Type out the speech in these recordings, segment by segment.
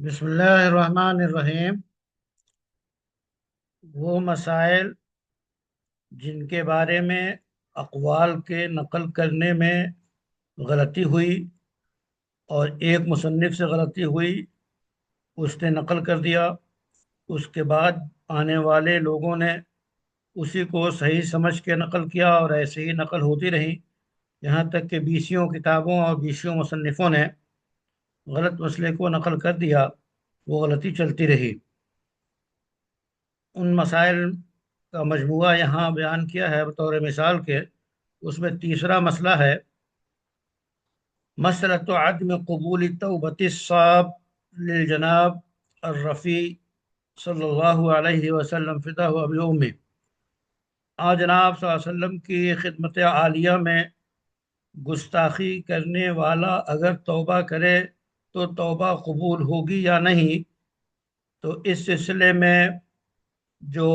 بسم اللہ الرحمن الرحیم۔ وہ مسائل جن کے بارے میں اقوال کے نقل کرنے میں غلطی ہوئی اور ایک مصنف سے غلطی ہوئی، اس نے نقل کر دیا، اس کے بعد آنے والے لوگوں نے اسی کو صحیح سمجھ کے نقل کیا اور ایسے ہی نقل ہوتی رہی، یہاں تک کہ بیسیوں کتابوں اور بیسیوں مصنفوں نے غلط مسئلے کو نقل کر دیا، وہ غلطی چلتی رہی۔ ان مسائل کا مجموعہ یہاں بیان کیا ہے بطور مثال کے۔ اس میں تیسرا مسئلہ ہے مسئلۃ عدم قبول توبۃ الصاب للجناب الرفیع صلی اللہ علیہ وسلم فداہ ابی امی۔ جناب صلی اللہ علیہ وسلم کی خدمت عالیہ میں گستاخی کرنے والا اگر توبہ کرے تو توبہ قبول ہوگی یا نہیں؟ تو اس سلسلے میں جو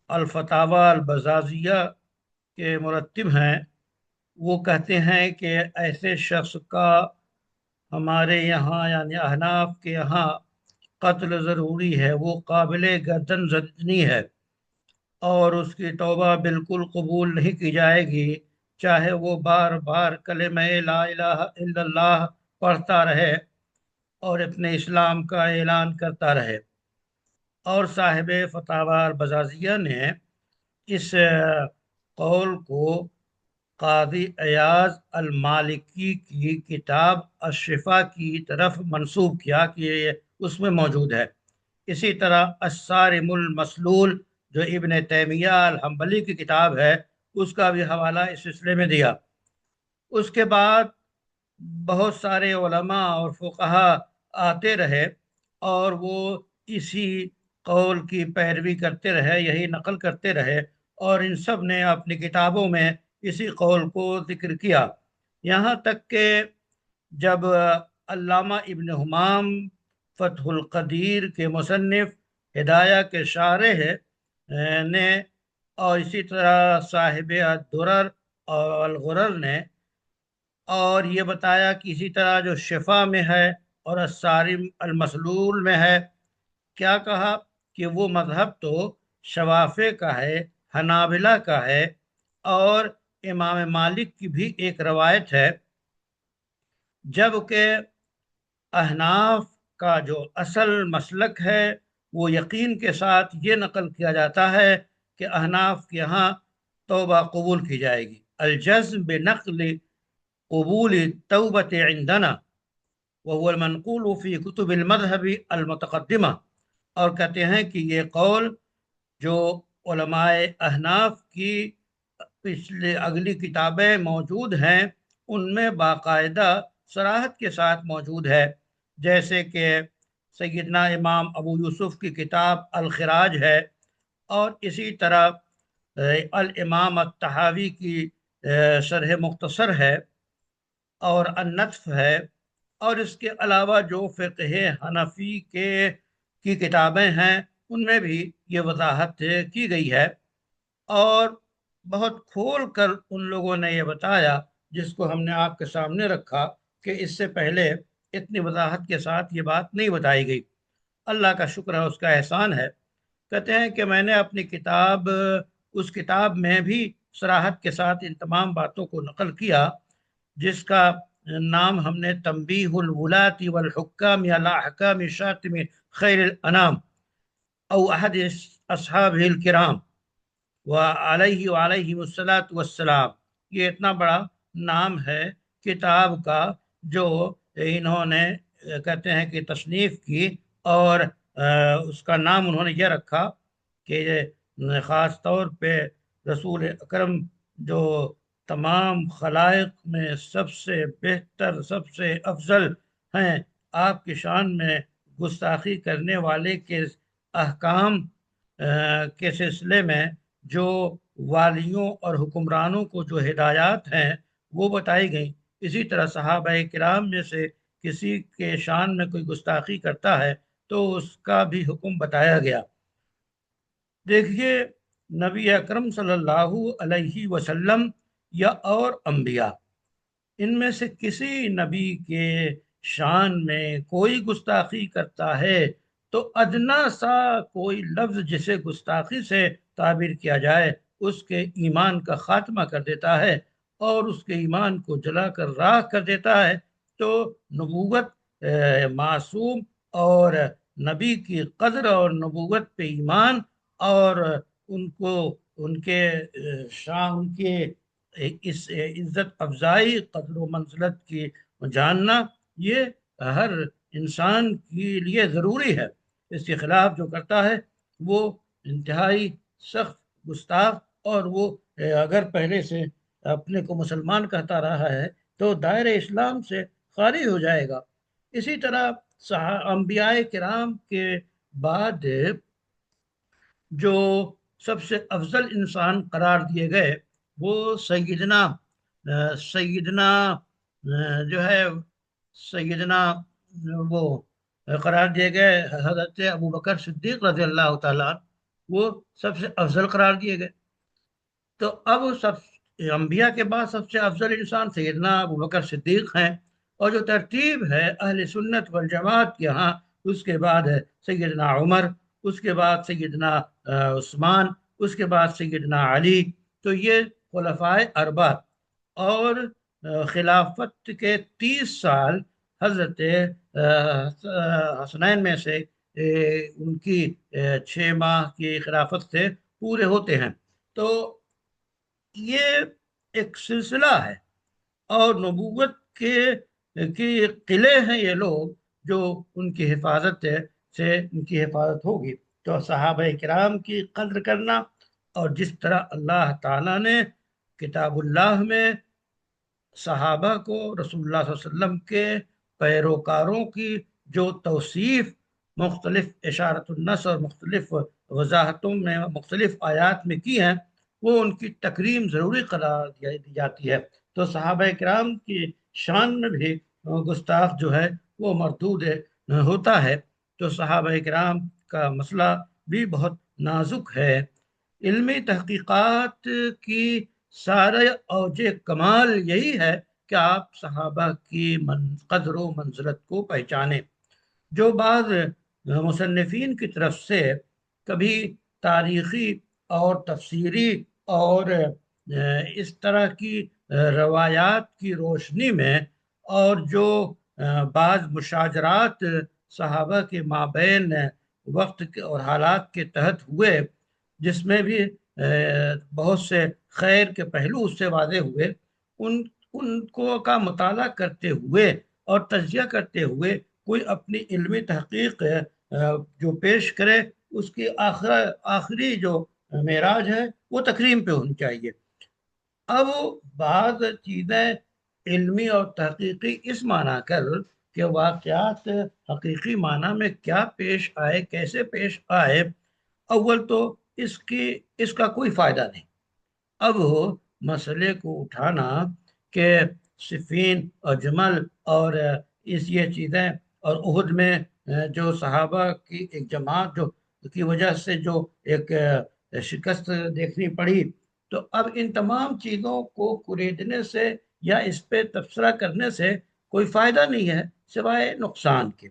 الفتاوی البزازیہ کے مرتب ہیں وہ کہتے ہیں کہ ایسے شخص کا ہمارے یہاں یعنی احناف کے یہاں قتل ضروری ہے، وہ قابل گردن زدنی ہے اور اس کی توبہ بالکل قبول نہیں کی جائے گی، چاہے وہ بار بار کلمہ لا الہ الا اللہ پڑھتا رہے اور اپنے اسلام کا اعلان کرتا رہے۔ اور صاحب فتاوی البزازیہ نے اس قول کو قاضی ایاز المالکی کی کتاب الشفا کی طرف منسوب کیا کہ یہ اس میں موجود ہے۔ اسی طرح الصارم المسلول جو ابن تیمیہ الحنبلی کی کتاب ہے، اس کا بھی حوالہ اس سلسلے میں دیا۔ اس کے بعد بہت سارے علماء اور فقہا آتے رہے اور وہ اسی قول کی پیروی کرتے رہے، یہی نقل کرتے رہے، اور ان سب نے اپنی کتابوں میں اسی قول کو ذکر کیا، یہاں تک کہ جب علامہ ابن حمام فتح القدیر کے مصنف، ہدایہ کے شارح نے، اور اسی طرح صاحب الدرر اور الغرر نے، اور یہ بتایا کہ اسی طرح جو شفا میں ہے اور الصارم المسلول میں ہے، کیا کہا کہ وہ مذہب تو شوافع کا ہے، حنابلہ کا ہے، اور امام مالک کی بھی ایک روایت ہے، جبکہ احناف کا جو اصل مسلک ہے وہ یقین کے ساتھ یہ نقل کیا جاتا ہے کہ احناف کے یہاں توبہ قبول کی جائے گی۔ الجزم بنقل قبول التوبۃ عندنا وهو المنقول فی کتب المذہب المتقدمہ، اور کہتے ہیں کہ یہ قول جو علماء احناف کی پچھلے اگلی کتابیں موجود ہیں ان میں باقاعدہ صراحت کے ساتھ موجود ہے، جیسے کہ سیدنا امام ابو یوسف کی کتاب الخراج ہے، اور اسی طرح الامام الطحاوی کی شرح مختصر ہے اور النطف ہے، اور اس کے علاوہ جو فقہ حنفی کی کتابیں ہیں ان میں بھی یہ وضاحت کی گئی ہے، اور بہت کھول کر ان لوگوں نے یہ بتایا جس کو ہم نے آپ کے سامنے رکھا کہ اس سے پہلے اتنی وضاحت کے ساتھ یہ بات نہیں بتائی گئی۔ اللہ کا شکر ہے، اس کا احسان ہے۔ کہتے ہیں کہ میں نے اپنی اس کتاب میں بھی صراحت کے ساتھ ان تمام باتوں کو نقل کیا، جس کا نام ہم نے تنبیہ الولاۃ والحکام علی احکام شاتم خیر الانام او احد اصحابہ الکرام وعلیہ الصلاۃ والسلام، یہ اتنا بڑا نام ہے کتاب کا جو انہوں نے کہتے ہیں کہ تصنیف کی، اور اس کا نام انہوں نے یہ رکھا کہ خاص طور پہ رسول اکرم جو تمام خلائق میں سب سے بہتر، سب سے افضل ہیں، آپ کی شان میں گستاخی کرنے والے کے احکام کے سلسلے میں جو والیوں اور حکمرانوں کو جو ہدایات ہیں وہ بتائی گئیں۔ اسی طرح صحابہ کرام میں سے کسی کے شان میں کوئی گستاخی کرتا ہے تو اس کا بھی حکم بتایا گیا۔ دیکھیے، نبی اکرم صلی اللہ علیہ وسلم یا اور انبیاء، ان میں سے کسی نبی کے شان میں کوئی گستاخی کرتا ہے تو ادنا سا کوئی لفظ جسے گستاخی سے تعبیر کیا جائے اس کے ایمان کا خاتمہ کر دیتا ہے اور اس کے ایمان کو جلا کر راکھ کر دیتا ہے۔ تو نبوت، معصوم اور نبی کی قدر اور نبوت پہ ایمان اور ان کو ان کے شان، ان کے اس عزت افزائی، قدر و منزلت کی جاننا، یہ ہر انسان کے لیے ضروری ہے۔ اس کے خلاف جو کرتا ہے وہ انتہائی سخت گستاخ، اور وہ اگر پہلے سے اپنے کو مسلمان کہتا رہا ہے تو دائرہ اسلام سے خارج ہو جائے گا۔ اسی طرح انبیاء کرام کے بعد جو سب سے افضل انسان قرار دیے گئے وہ سیدنا جو ہے سیدنا وہ قرار دیے گئے حضرت ابو بکر صدیق رضی اللہ تعالیٰ، وہ سب سے افضل قرار دیے گئے۔ تو اب سب انبیاء کے بعد سب سے افضل انسان سیدنا ابو بکر صدیق ہیں، اور جو ترتیب ہے اہل سنت والجماعت کے ہاں، اس کے بعد ہے سیدنا عمر، اس کے بعد سیدنا عثمان، اس کے بعد سیدنا علی۔ تو یہ خلفائے اربعہ، اور خلافت کے 30 سال حضرت حسنین میں سے ان کی 6 ماہ کی خلافت سے پورے ہوتے ہیں۔ تو یہ ایک سلسلہ ہے، اور نبوت کے قلعے ہیں یہ لوگ، جو ان کی حفاظت سے ان کی حفاظت ہوگی۔ تو صحابہ کرام کی قدر کرنا، اور جس طرح اللہ تعالیٰ نے کتاب اللہ میں صحابہ کو رسول اللہ صلی اللہ علیہ وسلم کے پیروکاروں کی جو توصیف مختلف اشارت النص اور مختلف وضاحتوں میں مختلف آیات میں کی ہیں، وہ ان کی تکریم ضروری قرار دی جاتی ہے۔ تو صحابہ کرام کی شان میں بھی گستاخ جو ہے وہ مردود ہوتا ہے۔ تو صحابہ کرام کا مسئلہ بھی بہت نازک ہے۔ علمی تحقیقات کی سارے اوج کمال یہی ہے کہ آپ صحابہ کی قدر و منزلت کو پہچانیں۔ جو بعض مصنفین کی طرف سے کبھی تاریخی اور تفسیری اور اس طرح کی روایات کی روشنی میں، اور جو بعض مشاجرات صحابہ کے مابین وقت اور حالات کے تحت ہوئے، جس میں بھی بہت سے خیر کے پہلو اس سے واضح ہوئے، ان کو کا مطالعہ کرتے ہوئے اور تجزیہ کرتے ہوئے کوئی اپنی علمی تحقیق جو پیش کرے، اس کی آخری جو معراج ہے وہ تکریم پہ ہونی چاہیے۔ اب بعض چیزیں علمی اور تحقیقی اس معنی کر کہ واقعات حقیقی معنی میں کیا پیش آئے، کیسے پیش آئے، اول تو اس کا کوئی فائدہ نہیں۔ اب مسئلے کو اٹھانا کہ صفین اور جمل اور یہ چیزیں، اور احد میں جو صحابہ کی ایک جماعت جو کی وجہ سے جو ایک شکست دیکھنی پڑی، تو اب ان تمام چیزوں کو کریدنے سے یا اس پہ تبصرہ کرنے سے کوئی فائدہ نہیں ہے سوائے نقصان کے۔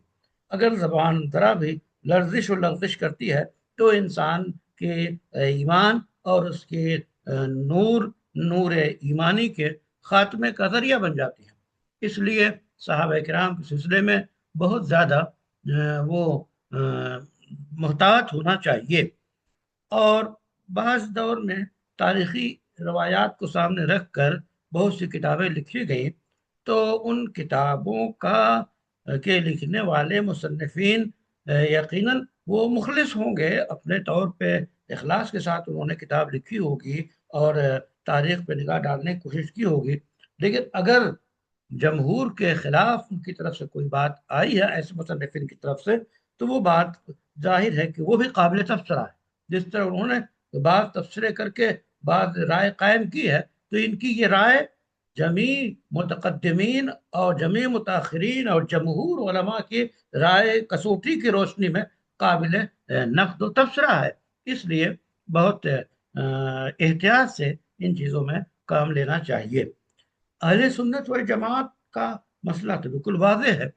اگر زبان ذرا بھی لرزش و لغزش کرتی ہے تو انسان کے ایمان اور اس کے نور ایمانی کے خاتمے کا ذریعہ بن جاتی ہے۔ اس لیے صحابہ کرام کے سلسلے میں بہت زیادہ وہ محتاط ہونا چاہیے۔ اور بعض دور میں تاریخی روایات کو سامنے رکھ کر بہت سی کتابیں لکھی گئیں، تو ان کتابوں کے لکھنے والے مصنفین یقیناً وہ مخلص ہوں گے، اپنے طور پہ اخلاص کے ساتھ انہوں نے کتاب لکھی ہوگی اور تاریخ پہ نگاہ ڈالنے کی کوشش کی ہوگی۔ لیکن اگر جمہور کے خلاف ان کی طرف سے کوئی بات آئی ہے ایسے مصنفین کی طرف سے، تو وہ بات ظاہر ہے کہ وہ بھی قابل تبصرہ ہے۔ جس طرح انہوں نے بعض تبصرے کر کے بعض رائے قائم کی ہے، تو ان کی یہ رائے جمیع متقدمین اور جمیع متاخرین اور جمہور علماء کی رائے کسوٹی کی روشنی میں قابل نقد و تبصرہ ہے۔ اس لیے بہت احتیاط سے ان چیزوں میں کام لینا چاہیے۔ اہل سنت والجماعت کا مسئلہ تو بالکل واضح ہے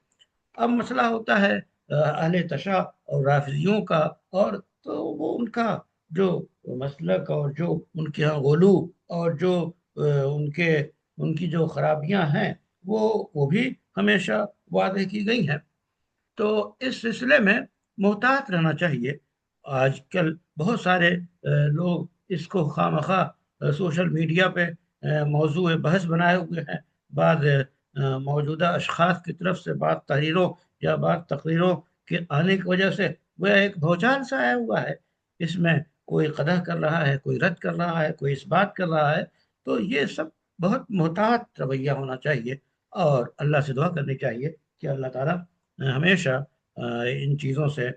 اب مسئلہ ہوتا ہے اہل تشیع اور رافضیوں کا، اور تو وہ ان کا جو مسلک اور جو ان کے یہاں غلو اور جو ان کی جو خرابیاں ہیں وہ بھی ہمیشہ واضح کی گئی ہیں۔ تو اس سلسلے میں محتاط رہنا چاہیے۔ آج کل بہت سارے لوگ اس کو خواہ مخواہ سوشل میڈیا پہ موضوع بحث بنائے ہوئے ہیں۔ بعض موجودہ اشخاص کی طرف سے بعض تحریروں یا بعض تقریروں کے آنے کی وجہ سے وہ ایک بھوچال سا آیا ہوا ہے، اس میں کوئی قدح کر رہا ہے، کوئی رد کر رہا ہے، کوئی اس بات کر رہا ہے۔ تو یہ سب بہت محتاط رویہ ہونا چاہیے، اور اللہ سے دعا کرنی چاہیے کہ اللہ تعالیٰ ہمیشہ ان چیزوں سے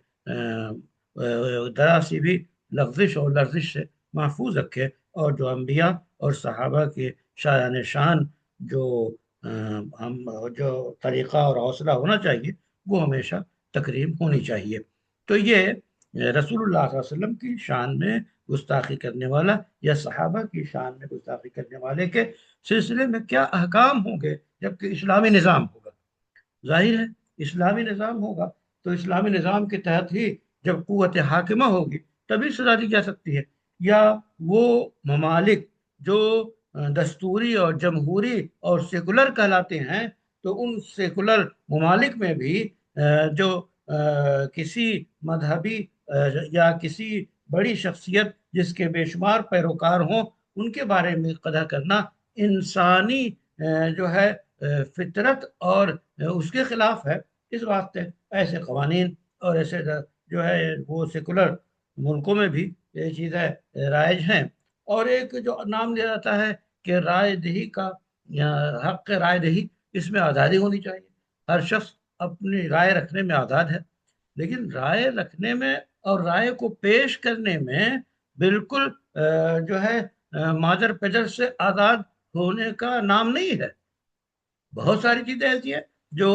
ذرا سی بھی لغزش اور لرزش سے محفوظ رکھے، اور جو انبیاء اور صحابہ کے شایان شان جو ہم جو طریقہ اور حوصلہ ہونا چاہیے وہ ہمیشہ تکریم ہونی چاہیے۔ تو یہ رسول اللہ صلی اللہ علیہ وسلم کی شان میں گستاخی کرنے والا یا صحابہ کی شان میں گستاخی کرنے والے کے سلسلے میں کیا احکام ہوں گے جبکہ اسلامی نظام ہوگا۔ ظاہر ہے اسلامی نظام ہوگا تو اسلامی نظام کے تحت ہی جب قوت حاکمہ ہوگی تبھی سزا دی جا سکتی ہے، یا وہ ممالک جو دستوری اور جمہوری اور سیکولر کہلاتے ہیں تو ان سیکولر ممالک میں بھی جو کسی مذہبی یا کسی بڑی شخصیت جس کے بے شمار پیروکار ہوں ان کے بارے میں قدح کرنا انسانی جو ہے فطرت اور اس کے خلاف ہے۔ اس واسطے ایسے قوانین اور ایسے جو ہے وہ سیکولر ملکوں میں بھی یہ چیزیں رائج ہیں۔ اور ایک جو نام لیا جاتا ہے کہ رائے دہی کا یا حق رائے دہی، اس میں آزادی ہونی چاہیے، ہر شخص اپنی رائے رکھنے میں آزاد ہے، لیکن رائے رکھنے میں اور رائے کو پیش کرنے میں بالکل جو ہے مادر پیدر سے آزاد ہونے کا نام نہیں ہے۔ بہت ساری چیزیں ایسی ہیں جو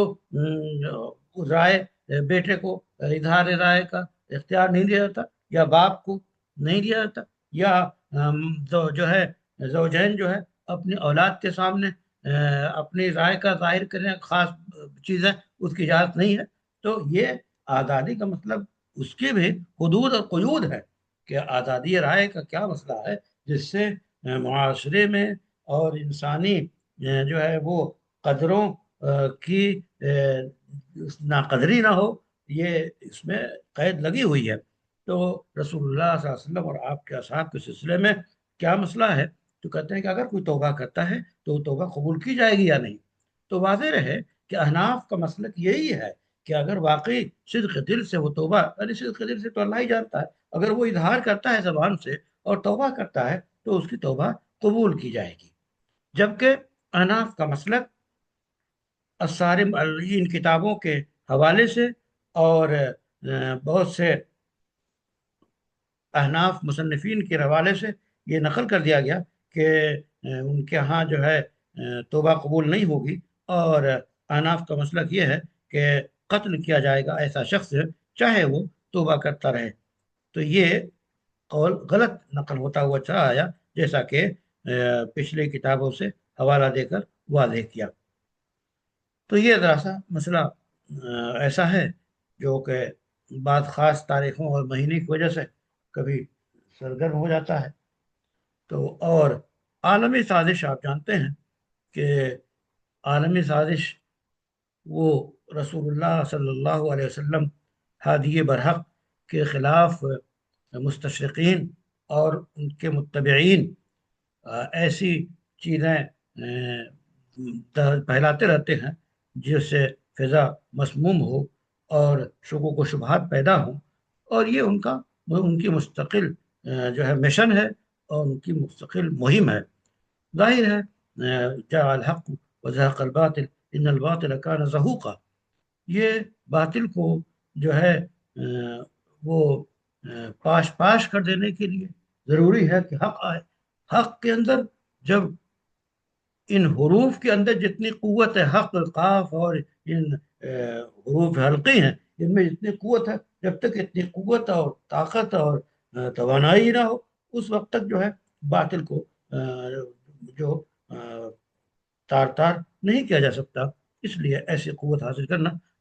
رائے بیٹے کو اظہار رائے کا اختیار نہیں دیا جاتا، یا باپ کو نہیں دیا جاتا، یا جو ہے زوجین جو ہے اپنی اولاد کے سامنے اپنی رائے کا ظاہر کرنے خاص چیزیں اس کی اجازت نہیں ہے۔ تو یہ آزادی کا مطلب اس کی بھی حدود اور قیود ہے کہ آزادی رائے کا کیا مسئلہ ہے جس سے معاشرے میں اور انسانی جو ہے وہ قدروں کی ناقدری نہ ہو، یہ اس میں قید لگی ہوئی ہے۔ تو رسول اللہ صلی اللہ علیہ وسلم اور آپ کے اصحاب کے سلسلے میں کیا مسئلہ ہے؟ تو کہتے ہیں کہ اگر کوئی توبہ کرتا ہے تو وہ توبہ قبول کی جائے گی یا نہیں۔ تو واضح رہے کہ احناف کا مسلک یہی ہے کہ اگر واقعی صدق دل سے وہ توبہ، یعنی صدق دل سے تو اللہ ہی جانتا ہے، اگر وہ اظہار کرتا ہے زبان سے اور توبہ کرتا ہے تو اس کی توبہ قبول کی جائے گی۔ جبکہ احناف کا مسلک الصارم ان کتابوں کے حوالے سے اور بہت سے احناف مصنفین کے حوالے سے یہ نقل کر دیا گیا کہ ان کے ہاں جو ہے توبہ قبول نہیں ہوگی، اور احناف کا مسلک یہ ہے کہ قتل کیا جائے گا ایسا شخص چاہے وہ توبہ کرتا رہے۔ تو یہ قول غلط نقل ہوتا ہوا چلا آیا، جیسا کہ پچھلی کتابوں سے حوالہ دے کر واضح کیا۔ تو یہ ذرا سا مسئلہ ایسا ہے جو کہ بعض خاص تاریخوں اور مہینے کی وجہ سے کبھی سرگرم ہو جاتا ہے۔ تو اور عالمی سازش آپ جانتے ہیں کہ عالمی سازش وہ رسول اللہ صلی اللہ علیہ وسلم ہادی برحق کے خلاف مستشرقین اور ان کے متبعین ایسی چیزیں پھیلاتے رہتے ہیں جس سے فضا مسموم ہو اور شکوک و شبہات پیدا ہوں، اور یہ ان کی مستقل جو ہے مشن ہے اور ان کی مستقل مہم ہے۔ ظاہر ہے جاء الحق وزهق الباطل ان الباطل كان زهوقا، یہ باطل کو جو ہے وہ پاش پاش کر دینے کے لیے ضروری ہے کہ حق آئے۔ حق کے اندر جب ان حروف کے اندر جتنی قوت ہے، حق، قاف اور ان حروف حلقی ہیں، ان میں جتنی قوت ہے، جب تک اتنی قوت اور طاقت اور توانائی نہ ہو اس وقت تک جو ہے باطل کو جو تار تار نہیں کیا جا سکتا۔ اس لیے ایسی قوت حاصل کرنا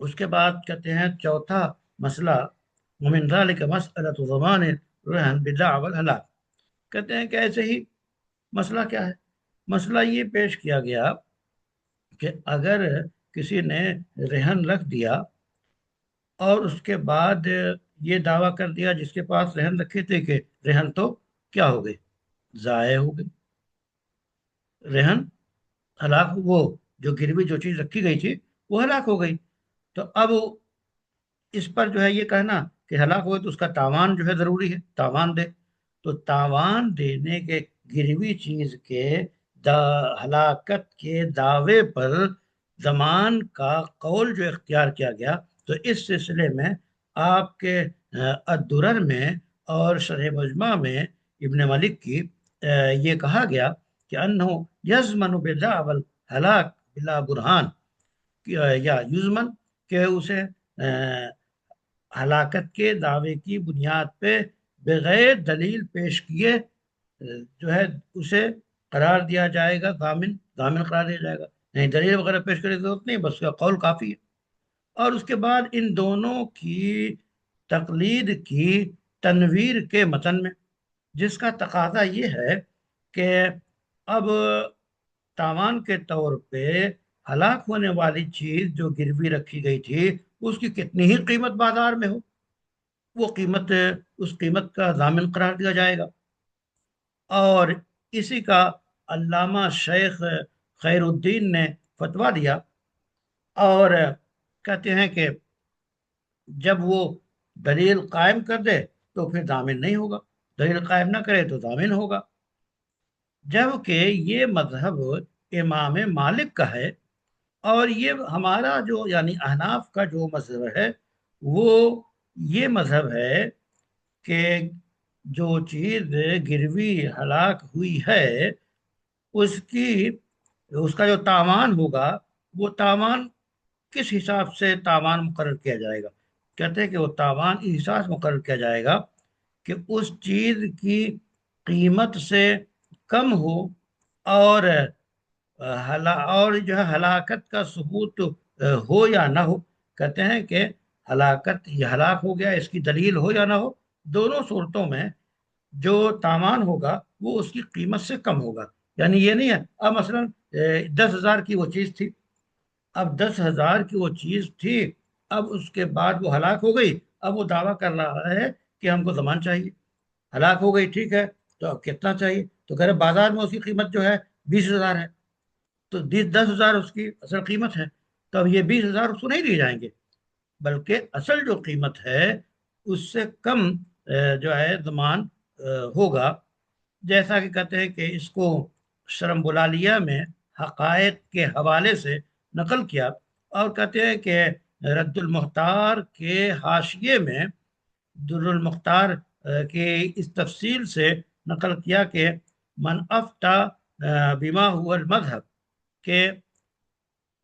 اس کے بعد کہتے ہیں چوتھا مسئلہ ومن ذلك مسألة ضمان الرهن بدعوى الهلاك، کہتے ہیں کہ ایسے ہی مسئلہ کیا ہے؟ مسئلہ یہ پیش کیا گیا کہ اگر کسی نے رہن رکھ دیا اور اس کے بعد یہ دعویٰ کر دیا جس کے پاس رہن رکھے تھے کہ رہن تو کیا ہو گئی؟ ضائع ہو گئی، رہن ہلاک، وہ جو گروی جو چیز رکھی گئی تھی وہ ہلاک ہو گئی۔ تو اب اس پر جو ہے یہ کہنا کہ ہلاک ہوئے تو اس کا تاوان جو ہے ضروری ہے، تاوان دے۔ تو تاوان دینے کے گروی چیز کے ہلاکت کے دعوے پر ضمان کا قول جو اختیار کیا گیا، تو اس سلسلے میں آپ کے الدرر میں اور شرح مجمع میں ابن ملک کی یہ کہا گیا کہ انہو یزمن بدعوی الہلاک بلا برہان، یا یزمن کہ اسے ہلاکت کے دعوے کی بنیاد پہ بغیر دلیل پیش کیے جو ہے اسے قرار دیا جائے گا، ضامن، ضامن قرار دیا جائے گا، نہیں دلیل وغیرہ پیش کرنے کی ضرورت نہیں، بس اس کا قول کافی ہے۔ اور اس کے بعد ان دونوں کی تقلید کی تنویر کے متن میں، جس کا تقاضا یہ ہے کہ اب تاوان کے طور پہ ہلاک ہونے والی چیز جو گروی رکھی گئی تھی اس کی کتنی ہی قیمت بازار میں ہو، وہ قیمت، اس قیمت کا ضامن قرار دیا جائے گا۔ اور اسی کا علامہ شیخ خیر الدین نے فتویٰ دیا اور کہتے ہیں کہ جب وہ دلیل قائم کر دے تو پھر ضامن نہیں ہوگا، دلیل قائم نہ کرے تو ضامن ہوگا۔ جبکہ یہ مذہب امام مالک کا ہے، اور یہ ہمارا جو یعنی احناف کا جو مذہب ہے وہ یہ مذہب ہے کہ جو چیز گروی ہلاک ہوئی ہے اس کی، اس کا جو تاوان ہوگا وہ تاوان کس حساب سے تاوان مقرر کیا جائے گا؟ کہتے ہیں کہ وہ تاوان اس حساب سے مقرر کیا جائے گا کہ اس چیز کی قیمت سے کم ہو، اور اور جو ہے ہلاکت کا ثبوت ہو یا نہ ہو۔ کہتے ہیں کہ ہلاکت، یہ ہلاک ہو گیا، اس کی دلیل ہو یا نہ ہو، دونوں صورتوں میں جو تاوان ہوگا وہ اس کی قیمت سے کم ہوگا۔ یعنی یہ نہیں ہے اب مثلا 10,000 کی وہ چیز تھی، اب 10,000 کی وہ چیز تھی، اب اس کے بعد وہ ہلاک ہو گئی، اب وہ دعویٰ کر رہا ہے کہ ہم کو ضمان چاہیے، ہلاک ہو گئی ٹھیک ہے، تو اب کتنا چاہیے؟ تو کہہ رہے بازار میں اس کی قیمت جو ہے 20,000 ہے، تو 10,000 اس کی اصل قیمت ہے، تو اب یہ 20,000 اس کو نہیں دیے جائیں گے، بلکہ اصل جو قیمت ہے اس سے کم جو ہے ضمان ہوگا۔ جیسا کہ کہتے ہیں کہ اس کو شرم بلالیہ میں حقائق کے حوالے سے نقل کیا، اور کہتے ہیں کہ رد المختار کے حاشیے میں در المختار کے اس تفصیل سے نقل کیا کہ من افتا بما هو المذہب، کہ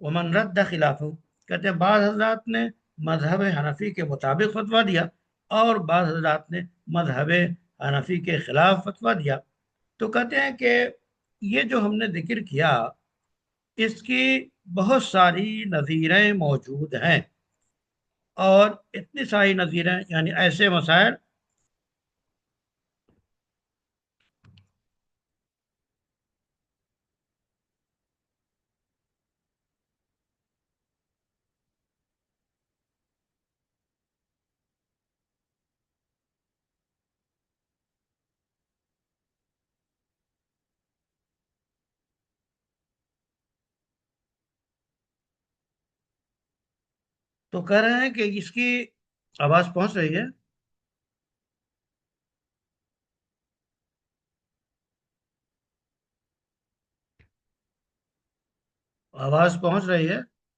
ومن رد خلافہ، کہتے ہیں بعض حضرات نے مذہب حنفی کے مطابق فتویٰ دیا اور بعض حضرات نے مذہب حنفی کے خلاف فتویٰ دیا۔ تو کہتے ہیں کہ یہ جو ہم نے ذکر کیا اس کی بہت ساری نظیریں موجود ہیں، اور اتنی ساری نظیریں یعنی ایسے مسائل، تو کہہ رہے ہیں کہ اس کی آواز پہنچ رہی ہے؟ آواز پہنچ رہی ہے؟